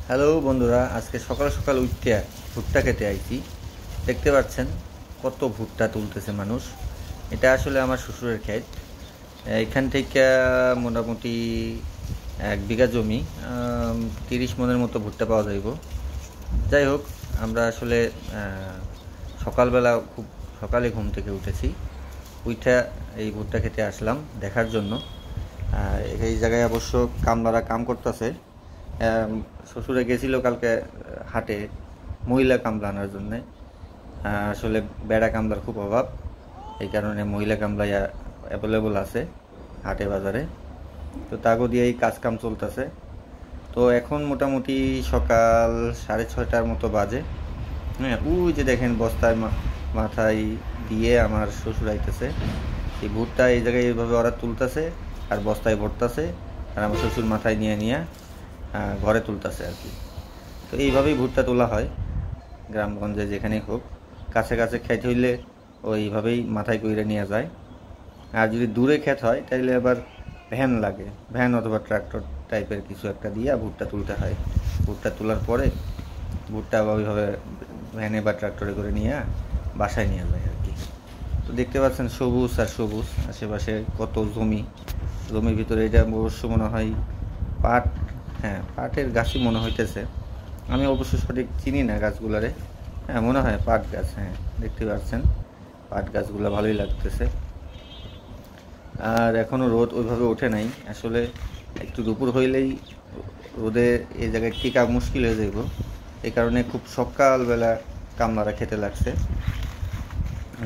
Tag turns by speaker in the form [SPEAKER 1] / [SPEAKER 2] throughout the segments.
[SPEAKER 1] Hello বন্ধুরা, আজকে সকাল সকাল উঠতে ভুট্টা খেতে আইছি। দেখতে পাচ্ছেন কত ভুট্টা তুলতেছে মানুষ। এটা আসলে আমার শ্বশুরের ক্ষেত। এখান থেকে মোটামুটি 1 বিঘা জমি, 30 মনের মতো ভুট্টা পাওয়া যাইব। যাই হোক, আমরা আসলে সকালবেলা খুব সকালে ঘুম থেকে উঠেছি। উইঠা এই ভুট্টা খেতে আসলাম দেখার জন্য। এই জায়গায় অবশ্য কামলারা কাম করতেছে। শ্বশুরে গেছিল কালকে হাটে মহিলা কামলা আনার জন্যে। আসলে বেড়া কামলার খুব অভাব, এই কারণে মহিলা কামলা অ্যাভেলেবল আছে হাটে বাজারে। তো তাগো দিয়েই কাজ কাম চলতেছে। তো এখন মোটামুটি সকাল 6:30টার মতো বাজে। হ্যাঁ, ওই যে দেখেন বস্তায় মাথায় দিয়ে আমার শ্বশুর আইতেছে। এই ভুট্টা এই জায়গায় এইভাবে ওরা তুলতেছে আর বস্তায় ভরতেছে, আর আমার শ্বশুর মাথায় নিয়ে নিয়ে ঘরে তুলতেছে আর কি। তো এইভাবেই ভুট্টা তোলা হয় গ্রামগঞ্জে যেখানেই হোক। কাছে কাছে ক্ষেত হইলে ওইভাবেই মাথায় কইরে নিয়ে যায়। আর যদি দূরে ক্ষেত হয় তাইলে আবার ভ্যান লাগে, ভ্যান অথবা ট্রাক্টর টাইপের কিছু একটা দিয়ে ভুট্টা তুলতে হয়। ভুট্টা তোলার পরে ভুট্টা ওইভাবে ভ্যানে বা ট্রাক্টরে করে নিয়ে বাসায় নিয়ে যায় আর কি। তো দেখতে পাচ্ছেন সবুজ আর সবুজ, আশেপাশে কত জমি। জমির ভিতরে এটা অবশ্য মনে হয় পাট। হ্যাঁ, পাটের গাছই মনে হইতেছে। আমি অবশ্য সঠিক চিনি না গাছগুলারে। হ্যাঁ, মনে হয় পাট গাছ। হ্যাঁ, দেখতে পাচ্ছেন পাট গাছগুলো ভালোই লাগতেছে। আর এখনও রোদ ওইভাবে ওঠে নাই আসলে। একটু দুপুর হইলেই রোদে এই জায়গায় টিকা মুশকিল হয়ে যাইব। এই কারণে খুব সকালবেলা কামলারা খেতে লাগছে,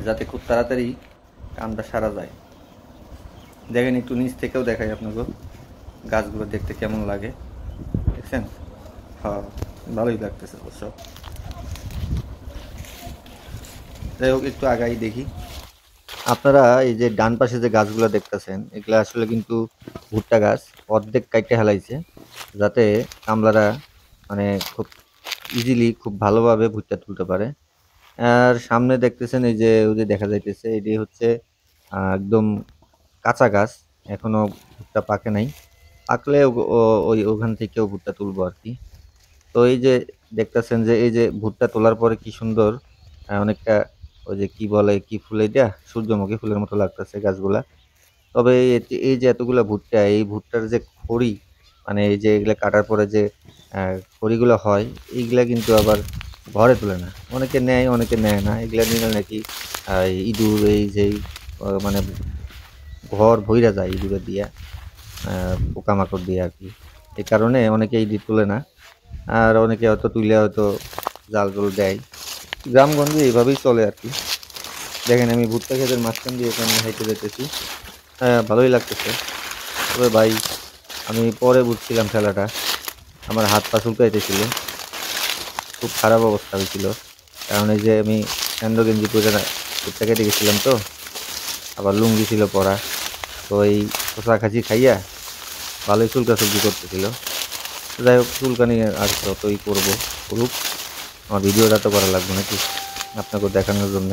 [SPEAKER 1] যাতে খুব তাড়াতাড়ি কামটা সারা যায়। দেখেন, একটু নিচ থেকেও দেখাই আপনাকে গাছগুলো দেখতে কেমন লাগে। দেখছেন? হ্যাঁ, ভালোই লাগতেছে অবশ্য। যাই হোক, একটু আগাই দেখি। আপনারা এই যে ডান পাশে যে গাছগুলো দেখতেছেন, এগুলা আসলে কিন্তু ভুট্টা গাছ। অর্ধেক কাইটে হেলাইছে যাতে কামলারা মানে খুব ইজিলি খুব ভালোভাবে ভুট্টা তুলতে পারে। আর সামনে দেখতেছেন এই যে ওই যে দেখা যাইতেছে, এটি হচ্ছে একদম কাঁচা গাছ, এখনো ভুট্টা পাকে নাই। পাকলে ওই ওখান থেকেও ভুট্টা তুলবো আর কি। তো এই যে দেখতেছেন যে এই যে ভুট্টা তোলার পরে কি সুন্দর, অনেকটা ওই যে কি বলে কি ফুল, এটা সূর্যমুখী ফুলের মতো লাগতেছে গাছগুলা। তবে এই যে এতগুলা ভুট্টা, এই ভুট্টার যে খড়ি, মানে এই যে এগুলা কাটার পরে যে খড়িগুলো হয়, এইগুলা কিন্তু আবার ঘরে তুলে না। অনেকে নেয়, অনেকে নেয় না। এগুলা নিলে নাকি ইঁদুর, এই যে মানে ঘর ভইরা যায় ইঁদুরের দিয়া, পোকামাকড় দিয়ে আর কি। এই কারণে অনেকে ইঁদুর তুলে না। আর অনেকে হয়তো তুলে হয়তো জাল জল দেয়। গ্রামগঞ্জে এইভাবেই চলে আর কি। দেখেন, আমি ভুট্টা ক্ষেতের মাঝখান দিয়ে এখানে হেঁটে যেতেছি। হ্যাঁ, ভালোই লাগতেছে। তবে ভাই, আমি পরে বুঝছিলাম খেলাটা, আমার হাত পা চুলকাইতেছিল, খুব খারাপ অবস্থা হয়েছিল। কারণ এই যে আমি স্যান্ডো গেঞ্জি পরে ভুট্টা খেতে গেছিলাম, তো আবার লুঙ্গি ছিল পরা। তো এই খোসা খাচি খাইয়া ভালোই চুলকাচুলকি করতেছিল। যাই হোক, চুলকানি আর যতই করবো করুক, আমার ভিডিওটা তো করা লাগবে নাকি আপনাকে দেখানোর জন্য।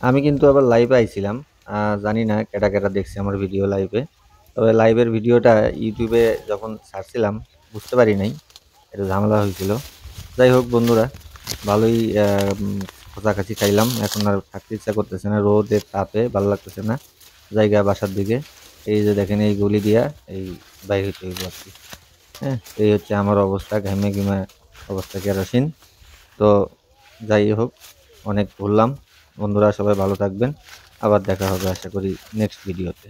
[SPEAKER 1] আমি কিন্তু আবার লাইভে আইছিলাম। জানি না কেটা কেটা দেখছে আমার ভিডিও লাইভে। তবে লাইভের ভিডিওটা ইউটিউবে যখন ছাড়ছিলাম বুঝতে পারি নাই, একটু ঝামেলা হয়েছিল। যাই হোক বন্ধুরা, ভালোই খোঁচাখাচি খাইলাম। এখন আর থাকতে ইচ্ছা করতেছে না, রোদের তাপে ভালো লাগতেছে না। জায়গা বাসার দিকে এই যে দেখেন, এই গলি দিয়া এই বাইরে হইতে হইব আর কি। হ্যাঁ, এই হচ্ছে আমার অবস্থা, ঘেমে ঘেমে অবস্থা কেরোসিন। তো যাই হোক, অনেক ঘুরলাম। বন্ধুরা সবাই ভালো থাকবেন। আবার দেখা হবে আশা করি নেক্সট ভিডিওতে।